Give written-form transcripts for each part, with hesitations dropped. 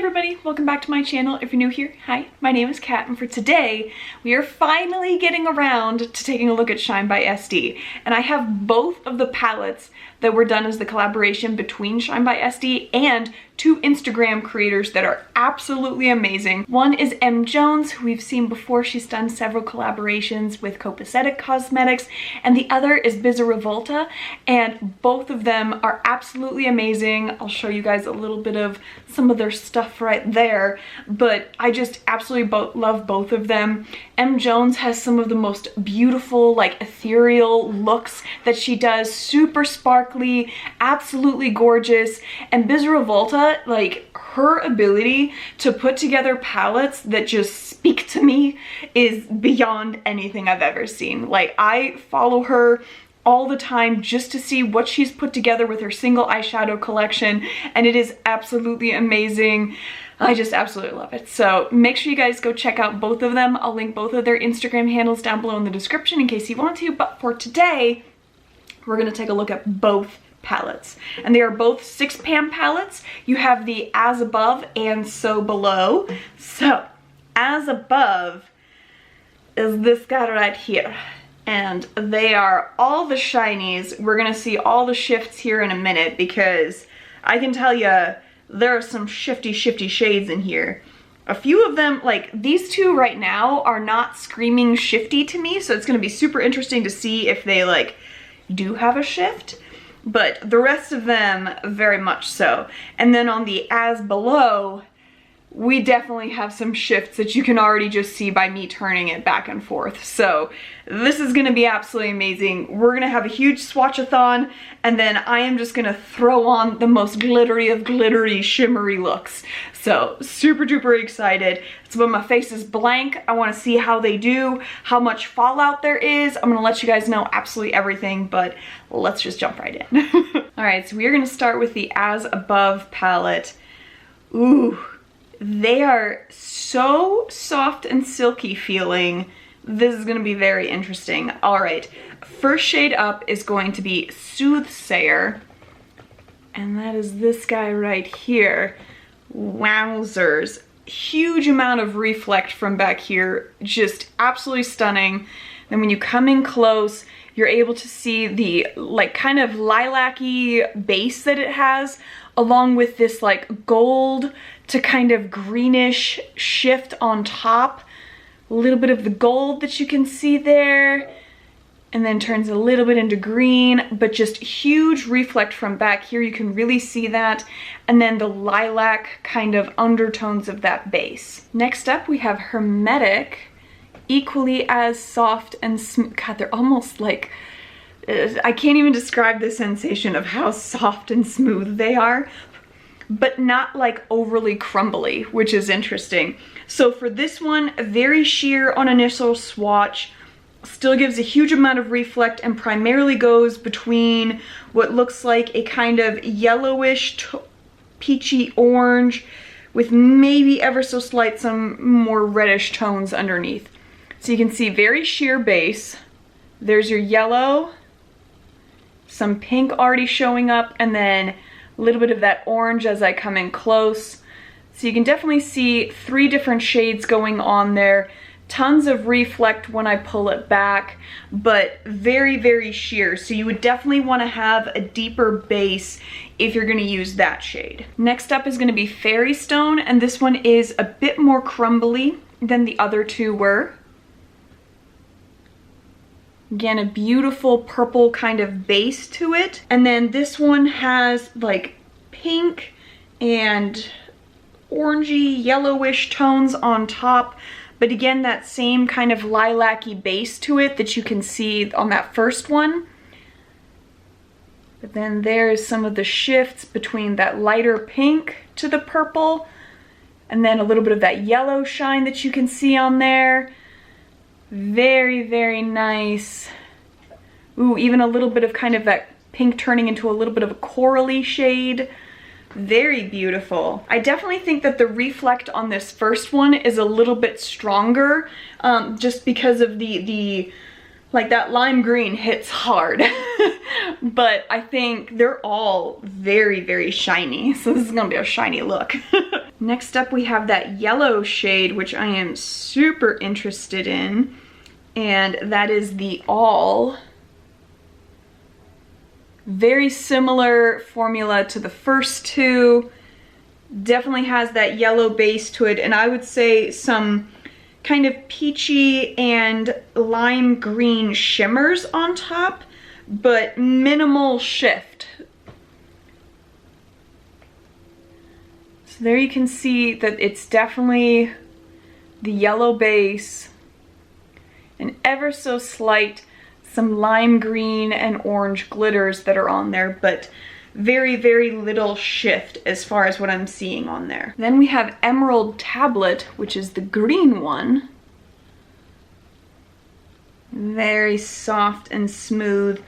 everybody, welcome back to my channel. If you're new here, hi, my name is Kat, and for today we are finally getting around to taking a look at Shine by SD. And I have both of the palettes that were done as the collaboration between Shine by SD and two Instagram creators that are absolutely amazing. One is M. Jones, who we've seen before. She's done several collaborations with Copacetic Cosmetics, and the other is Bizza Revolta, and both of them are absolutely amazing. I'll show you guys a little bit of some of their stuff right there, but I just absolutely love both of them. M. Jones has some of the most beautiful, like, ethereal looks that she does, super sparkly, absolutely gorgeous, and Bizza Revolta, like, her ability to put together palettes that just speak to me is beyond anything I've ever seen. Like, I follow her all the time just to see what she's put together with her single eyeshadow collection, and it is absolutely amazing. I just absolutely love it. So make sure you guys go check out both of them. I'll link both of their Instagram handles down below in the description in case you want to, but for today, we're gonna take a look at both palettes, and they are both 6-pan palettes. You have the As Above and So Below. So As Above is this guy right here, and they are all the shinies. We're gonna see all the shifts here in a minute because I can tell you there are some shifty shades in here. A few of them, like these two right now, are not screaming shifty to me, so it's gonna be super interesting to see if they like do have a shift, but the rest of them very much so. And then on the As Below, we definitely have some shifts that you can already just see by me turning it back and forth. So this is gonna be absolutely amazing. We're gonna have a huge swatchathon, and then I am just gonna throw on the most glittery of glittery, shimmery looks. So super duper excited. So when my face is blank, I wanna see how they do, how much fallout there is. I'm gonna let you guys know absolutely everything, but let's just jump right in. All right, so we're gonna start with the As Above palette. Ooh. They are so soft and silky feeling. This is gonna be very interesting. All right, first shade up is going to be Soothsayer, and that is this guy right here. Wowzers. Huge amount of reflect from back here, just absolutely stunning. Then when you come in close, you're able to see the like kind of lilac-y base that it has, along with this like gold to kind of greenish shift on top. A little bit of the gold that you can see there, and then turns a little bit into green, but just huge reflect from back here. You can really see that. And then the lilac kind of undertones of that base. Next up, we have Hermetic, equally as soft and smooth. God, they're almost like, I can't even describe the sensation of how soft and smooth they are, but not like overly crumbly, which is interesting. So for this one, very sheer on initial swatch, still gives a huge amount of reflect and primarily goes between what looks like a kind of yellowish peachy orange with maybe ever so slight some more reddish tones underneath. So you can see very sheer base. There's your yellow, some pink already showing up, and then a little bit of that orange as I come in close. So you can definitely see 3 different shades going on there. Tons of reflect when I pull it back, but very, very sheer. So you would definitely want to have a deeper base if you're going to use that shade. Next up is going to be Fairy Stone, and this one is a bit more crumbly than the other two were. Again, a beautiful purple kind of base to it. And then this one has like pink and orangey, yellowish tones on top. But again, that same kind of lilac-y base to it that you can see on that first one. But then there's some of the shifts between that lighter pink to the purple, and then a little bit of that yellow shine that you can see on there. Very, very nice. Ooh, even a little bit of kind of that pink turning into a little bit of a corally shade. Very beautiful. I definitely think that the reflect on this first one is a little bit stronger, just because of the like that lime green hits hard. But I think they're all very, very shiny. So this is gonna be a shiny look. Next up we have that yellow shade, which I am super interested in, and that is the All. Very similar formula to the first two. Definitely has that yellow base to it, and I would say some kind of peachy and lime green shimmers on top, but minimal shift. So there you can see that it's definitely the yellow base and ever so slight some lime green and orange glitters that are on there, but very, very little shift as far as what I'm seeing on there. Then we have Emerald Tablet, which is the green one. Very soft and smooth.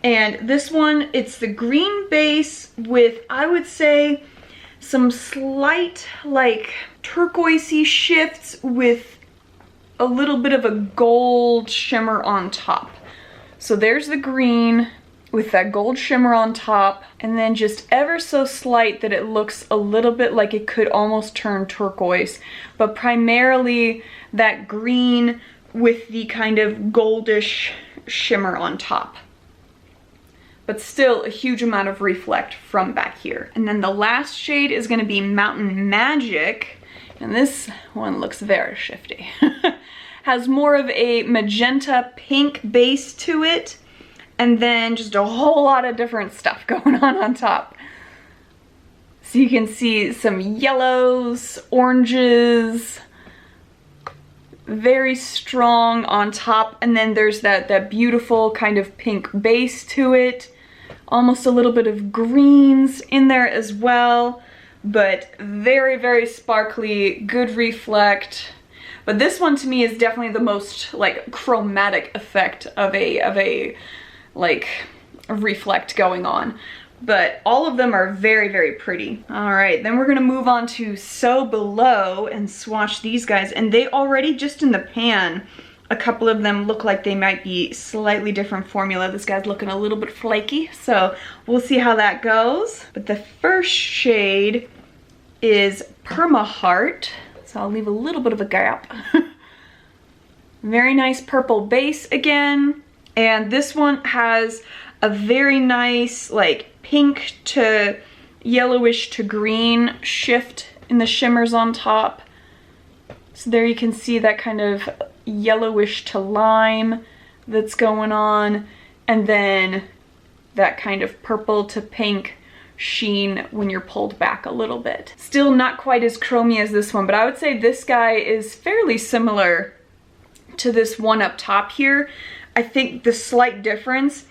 And this one, it's the green base with, I would say, some slight like turquoisey shifts with a little bit of a gold shimmer on top. So there's the green with that gold shimmer on top, and then just ever so slight that it looks a little bit like it could almost turn turquoise, but primarily that green with the kind of goldish shimmer on top. But still a huge amount of reflect from back here. And then the last shade is gonna be Mountain Magic, and this one looks very shifty. Has more of a magenta pink base to it, and then just a whole lot of different stuff going on top. So you can see some yellows, oranges, very strong on top, and then there's that beautiful kind of pink base to it. Almost a little bit of greens in there as well, but very, very sparkly, good reflect. But this one to me is definitely the most like chromatic effect of a like reflect going on. But all of them are very, very pretty. All right, then we're gonna move on to So Below and swatch these guys. And they already, just in the pan, a couple of them look like they might be slightly different formula. This guy's looking a little bit flaky, so we'll see how that goes. But the first shade is Perma Heart. So I'll leave a little bit of a gap. Very nice purple base again. And this one has a very nice like pink to yellowish to green shift in the shimmers on top. So there you can see that kind of yellowish to lime that's going on. And then that kind of purple to pink sheen when you're pulled back a little bit. Still not quite as chromy as this one, but I would say this guy is fairly similar to this one up top here. I think the slight difference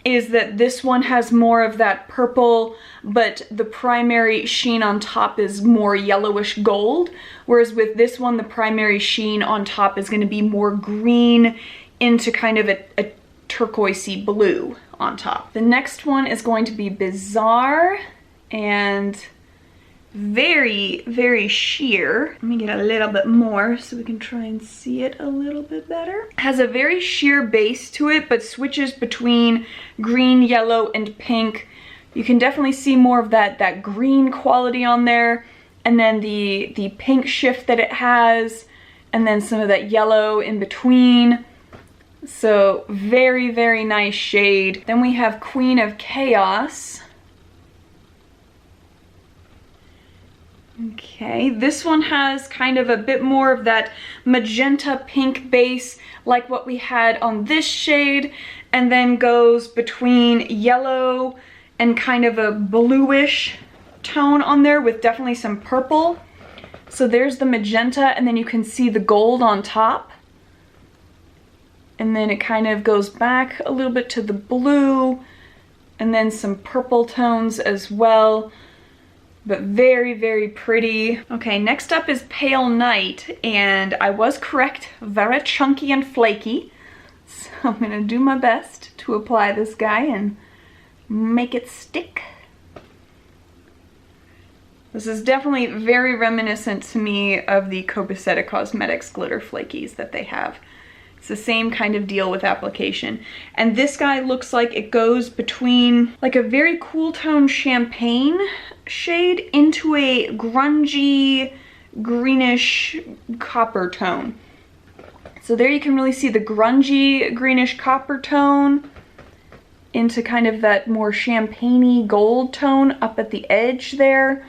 is that this one has more of that purple, but the primary sheen on top is more yellowish gold, whereas with this one, the primary sheen on top is going to be more green into kind of a turquoisey blue on top. The next one is going to be Bizarre and very, very sheer. Let me get a little bit more so we can try and see it a little bit better. Has a very sheer base to it, but switches between green, yellow, and pink. You can definitely see more of that green quality on there, and then the pink shift that it has, and then some of that yellow in between. So very, very nice shade. Then we have Queen of Chaos. Okay, this one has kind of a bit more of that magenta pink base like what we had on this shade, and then goes between yellow and kind of a bluish tone on there with definitely some purple. So there's the magenta, and then you can see the gold on top. And then it kind of goes back a little bit to the blue, and then some purple tones as well. But very, very pretty. Okay, next up is Pale Night, and I was correct, very chunky and flaky. So I'm gonna do my best to apply this guy and make it stick. This is definitely very reminiscent to me of the Copacetic Cosmetics glitter flakies that they have. It's the same kind of deal with application. And this guy looks like it goes between like a very cool tone champagne shade into a grungy greenish copper tone. So there you can really see the grungy greenish copper tone into kind of that more champagne-y gold tone up at the edge there.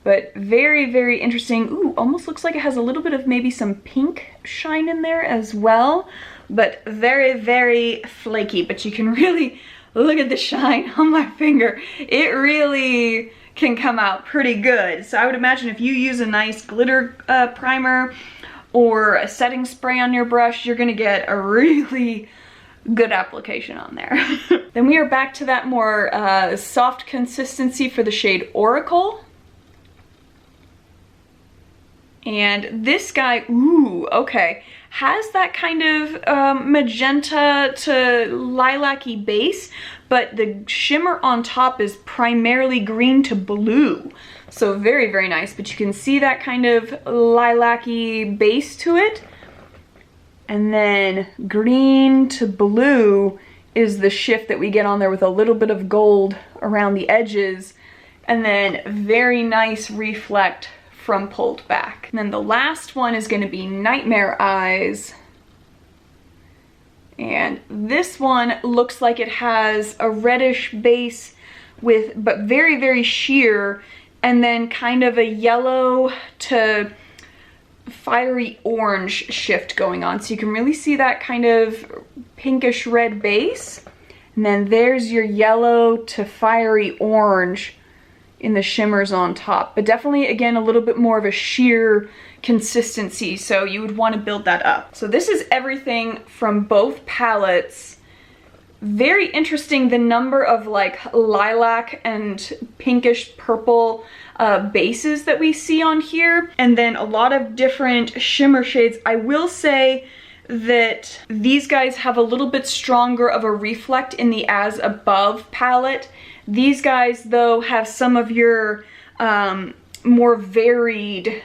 But very, very interesting. Ooh, almost looks like it has a little bit of maybe some pink shine in there as well. But very, very flaky. But you can really look at the shine on my finger. It really can come out pretty good. So I would imagine if you use a nice glitter primer or a setting spray on your brush, you're gonna get a really good application on there. Then we are back to that more soft consistency for the shade Oracle. And this guy, ooh, okay, has that kind of magenta to lilac-y base, but the shimmer on top is primarily green to blue. So very, very nice, but you can see that kind of lilac-y base to it. And then green to blue is the shift that we get on there with a little bit of gold around the edges. And then very nice reflect from pulled back. And then the last one is going to be Nightmare Eyes. And this one looks like it has a reddish base with, but very, very sheer, and then kind of a yellow to fiery orange shift going on. So you can really see that kind of pinkish red base. And then there's your yellow to fiery orange in the shimmers on top, but definitely again a little bit more of a sheer consistency, so you would want to build that up. So this is everything from both palettes. Very interesting, the number of like lilac and pinkish purple bases that we see on here, and then a lot of different shimmer shades. I will say that these guys have a little bit stronger of a reflect in the As Above palette. These guys, though, have some of your more varied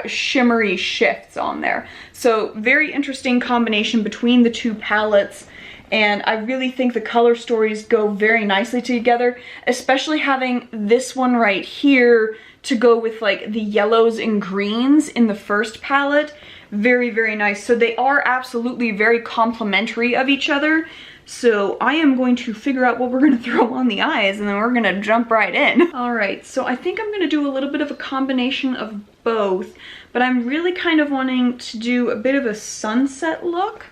shimmery shifts on there. So very interesting combination between the two palettes. And I really think the color stories go very nicely together, especially having this one right here to go with like the yellows and greens in the first palette. Very, very nice. So they are absolutely very complementary of each other. So I am going to figure out what we're going to throw on the eyes, and then we're going to jump right in. All right, so I think I'm going to do a little bit of a combination of both, but I'm really kind of wanting to do a bit of a sunset look.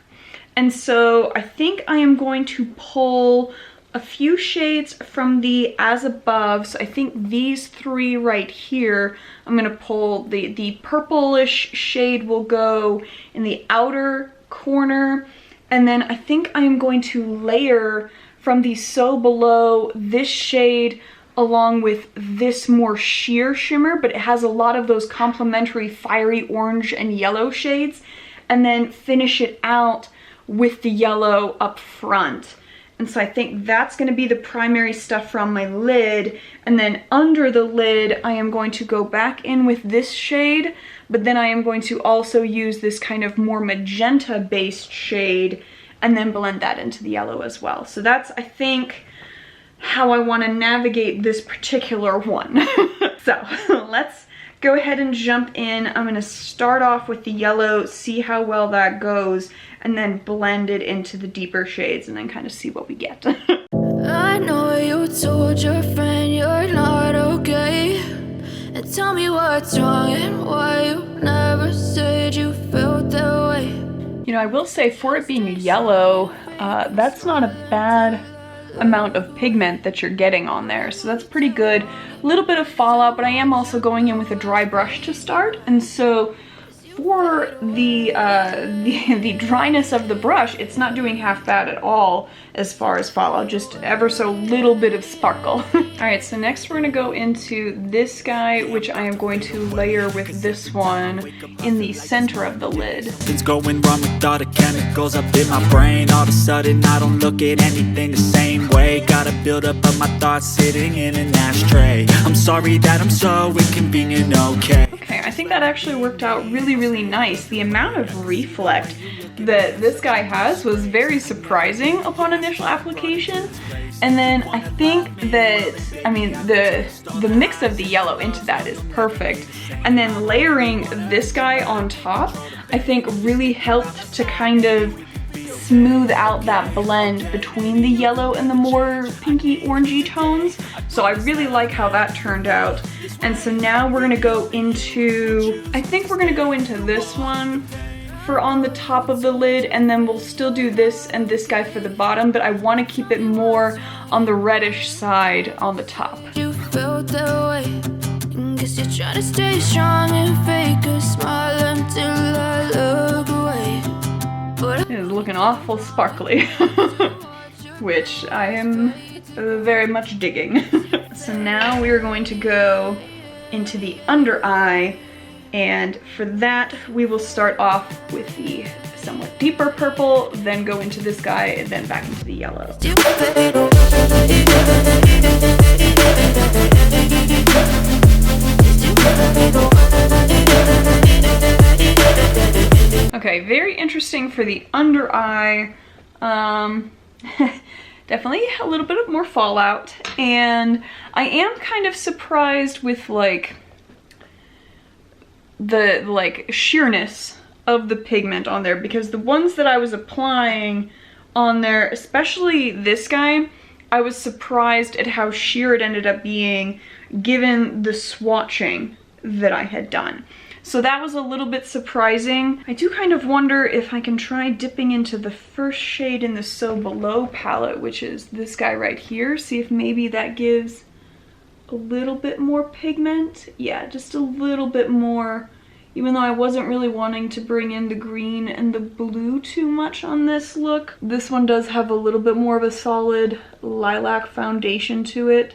And so I think I am going to pull a few shades from the As Above. So I think these three right here, I'm going to pull the purplish shade will go in the outer corner. And then I think I am going to layer from the So Below this shade along with this more sheer shimmer, but it has a lot of those complementary fiery orange and yellow shades, and then finish it out with the yellow up front. And so I think that's going to be the primary stuff from my lid. And then under the lid, I am going to go back in with this shade, but then I am going to also use this kind of more magenta based shade and then blend that into the yellow as well. So that's, I think, how I want to navigate this particular one. So let's go ahead and jump in. I'm going to start off with the yellow, see how well that goes, and then blend it into the deeper shades and then kind of see what we get. I know you told your friend you're not okay, and tell me what's wrong and why you never said you felt that way. You know, I will say for it being yellow, that's not a bad amount of pigment that you're getting on there, so that's pretty good. A little bit of fallout, but I am also going in with a dry brush to start, and so for the dryness of the brush, it's not doing half bad at all as far as fallout, just ever so little bit of sparkle. All right, so next we're gonna go into this guy, which I am going to layer with this one in the center of the lid. Things going wrong with all the chemicals up in my brain. All of a sudden I don't look at anything the same way. Gotta build up of my thoughts sitting in an ashtray. I'm sorry that I'm so inconvenient, okay? Okay, I think that actually worked out really, really nice. The amount of reflect that this guy has was very surprising upon initial application. And then I think that, I mean, the mix of the yellow into that is perfect. And then layering this guy on top, I think really helped to kind of smooth out that blend between the yellow and the more pinky orangey tones. So I really like how that turned out. And so now we're gonna go into, I think we're gonna go into this one for on the top of the lid, and then we'll still do this and this guy for the bottom, but I want to keep it more on the reddish side on the top. You felt that way. Guess you're trying to stay strong and fake a smile until I look away. But it is looking awful sparkly, which I am very much digging. So now we are going to go into the under eye. And for that, we will start off with the somewhat deeper purple, then go into this guy, and then back into the yellow. Okay, very interesting for the under eye. Definitely a little bit of more fallout, and I am kind of surprised with like the sheerness of the pigment on there, because the ones that I was applying on there, especially this guy, I was surprised at how sheer it ended up being given the swatching that I had done. So that was a little bit surprising. I do kind of wonder if I can try dipping into the first shade in the So Below palette, which is this guy right here, see if maybe that gives a little bit more pigment. Yeah, just a little bit more, even though I wasn't really wanting to bring in the green and the blue too much on this look. This one does have a little bit more of a solid lilac foundation to it.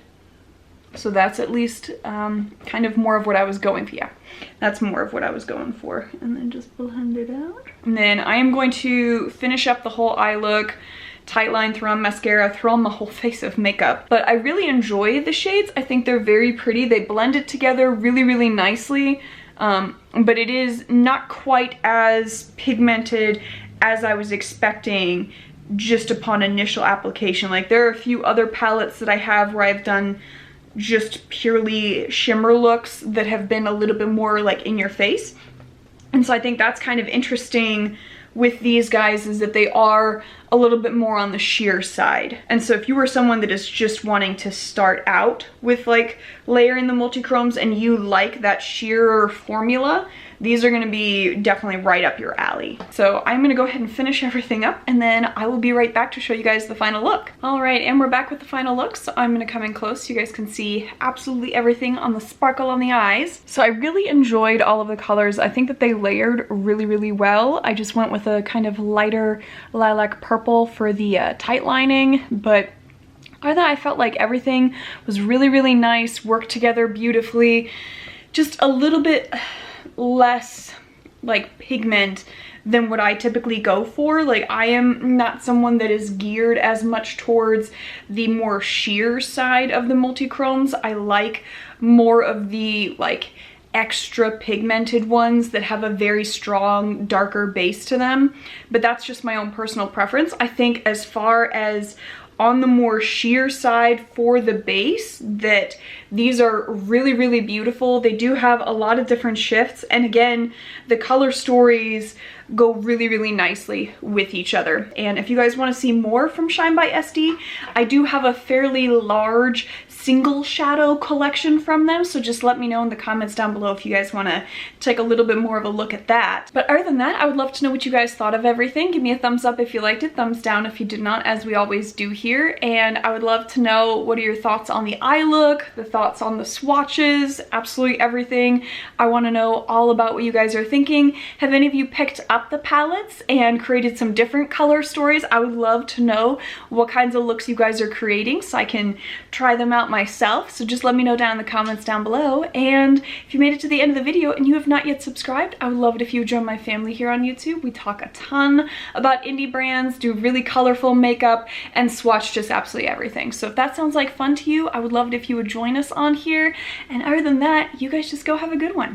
So that's at least kind of more of what I was going for. Yeah, that's more of what I was going for. And then just blend it out. And then I am going to finish up the whole eye look. Tight line, throw on mascara, throw on the whole face of makeup. But I really enjoy the shades. I think they're very pretty. They blend it together really, really nicely. But it is not quite as pigmented as I was expecting just upon initial application. Like, there are a few other palettes that I have where I've done just purely shimmer looks that have been a little bit more like in your face. And so I think that's kind of interesting with these guys, is that they are a little bit more on the sheer side. And so if you were someone that is just wanting to start out with like layering the multichromes and you like that sheer formula, these are gonna be definitely right up your alley. So I'm gonna go ahead and finish everything up, and then I will be right back to show you guys the final look. All right, and we're back with the final look. So I'm gonna come in close so you guys can see absolutely everything on the sparkle on the eyes. So I really enjoyed all of the colors. I think that they layered really, really well. I just went with a kind of lighter lilac purple for the tight lining, but other than that, I felt like everything was really, really nice, worked together beautifully. Just a little bit less like pigment than what I typically go for. Like, I am not someone that is geared as much towards the more sheer side of the multichromes. I like more of the like extra pigmented ones that have a very strong darker base to them, but that's just my own personal preference. I think as far as on the more sheer side for the base, that these are really, really beautiful. They do have a lot of different shifts, and again, the color stories go really, really nicely with each other. And if you guys want to see more from Shine by SD, I do have a fairly large single shadow collection from them, so just let me know in the comments down below if you guys want to take a little bit more of a look at that. But other than that, I would love to know what you guys thought of everything. Give me a thumbs up if you liked it, thumbs down if you did not, as we always do here. And I would love to know, what are your thoughts on the eye look, the thoughts on the swatches, absolutely everything. I want to know all about what you guys are thinking. Have any of you picked up the palettes and created some different color stories? I would love to know what kinds of looks you guys are creating so I can try them out myself. So just let me know down in the comments down below. And if you made it to the end of the video and you have not yet subscribed, I would love it if you would join my family here on YouTube. We talk a ton about indie brands, do really colorful makeup, and swatch just absolutely everything. So if that sounds like fun to you, I would love it if you would join us on here. And other than that, you guys just go have a good one.